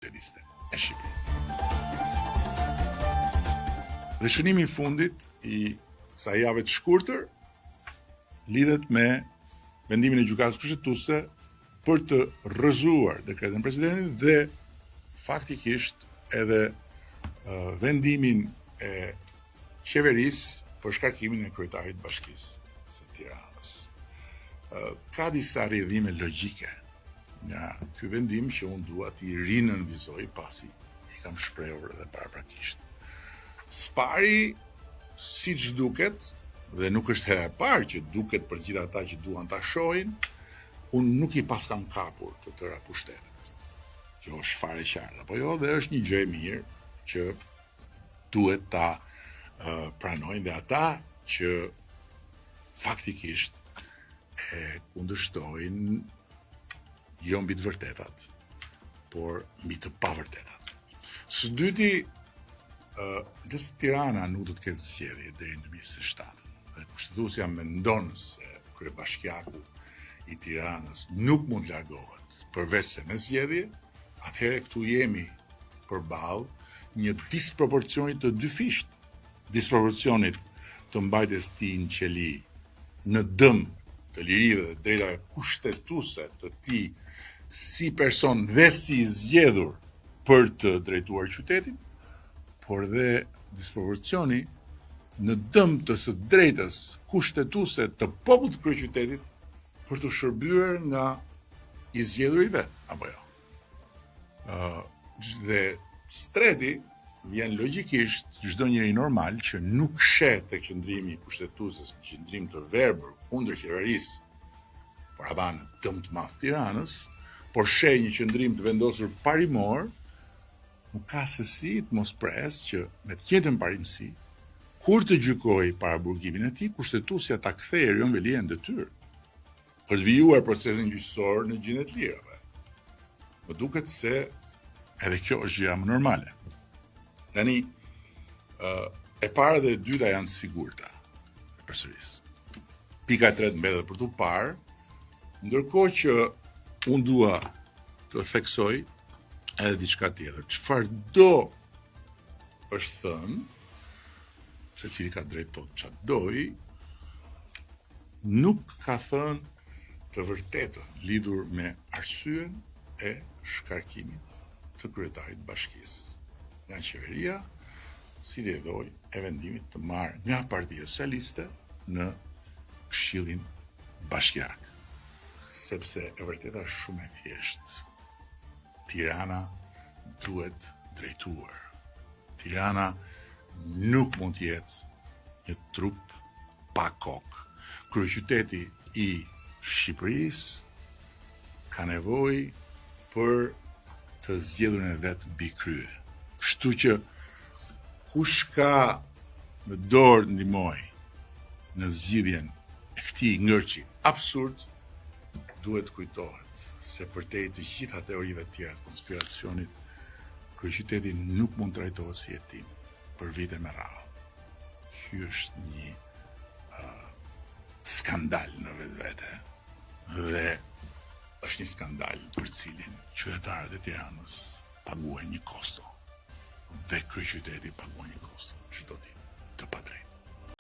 socialiste e Shqipërisë. Dhe shënimi i fundit i kësaj jave të shkurtër lidhet me vendimin e gjykatës kushtetuese për të rrëzuar dekretin e presidentit dhe faktikisht edhe vendimin e qeverisë për shkarkimin e kryetarit të Bashkisë së Tiranës. Ka disa rrjedhime logjike nga ky vendim që unë dua t'i rinënvizoj pasi i kam shprehur edhe paraprakisht. Spari, siç duket, dhe nuk është hera e parë që duket për gjithë ata që duan ta shohin, unë nuk i pas kam kapur të tëra pushtetet. Kjo është fare qartë, apo jo, dhe është një gjë e mirë që duhet ta pranojnë dhe ata që faktikisht e kundërshtojnë jo mbi të vërtetat, por mbi të pavërtetat. Së dyti, nëse Tirana nuk do të ketë zgjedhje deri në 2027, dhe kushtetuesja mendon se kryebashkiaku i Tiranës nuk mund të largohet përveç se me zgjedhje, atëherë këtu jemi përballë një disproporcioni të dyfisht, disproporcionit të mbajtjes së tij në qeli në dëm të lirive dhe drejtave kushtetuese të tij si person dhe si zgjedhur për të drejtuar qytetin, por dhe disproporcioni në dëm të së drejtës kushtetuese të popullit të kryeqytetit për të shërbyer nga i zgjedhur i vet, apo jo. Dhe streti vjen logjikisht çdo njeri normal që nuk shet tek qëndrimi i kushtetueses, qëndrim të verbër kundër qeverisë paravan dëm të madh Tiranës, por sheh një qëndrim të vendosur parimor, nuk ka se si të mos pres që me të njëjtën parimësi, kur të gjykojë para burgimin e tij, kushtetuesja ta kthejë Erion Velia në detyrë për të vijuar procesin gjyqësor në gjendje të lirave. Më duket se edhe kjo është gjëja më normale. Tani, e para dhe e dyta janë sigurta, përsëris. Pika e tretë mbetet për t'u parë, ndërkohë që unë dua të theksoj edhe diçka tjetër. Çfarëdo është thënë, secili ka drejt të thotë çfarë doj, nuk ka thënë të vërtetën lidhur me arsyen e shkarkimit të kryetarit të Bashkisë nga qeveria, si rrjedhoi e vendimit të marrë nga Partia Socialiste në Këshillin Bashkiak. Sepse e vërteta është shumë e thjeshtë. Tirana duhet drejtuar. Tirana nuk mund të jetë një trup pa kokë. Kryeqyteti i Shqipërisë ka nevojë për të zgjedhurin e vet mbi krye. Kështu që kush ka në dorë ndihmoj në zgjidhjen e këtij ngërçi absurd, duhet kujtohet se përtej të gjitha teorive të tjera të konspiracionit, kryeqyteti nuk mund të trajtohet si jetim për vite me radhë. Ky është një skandal në vetvete dhe është një skandal për cilin qytetarët e Tiranës paguajnë një kosto dhe kryeqyteti paguajnë një kosto çdo ditë të padrejtë.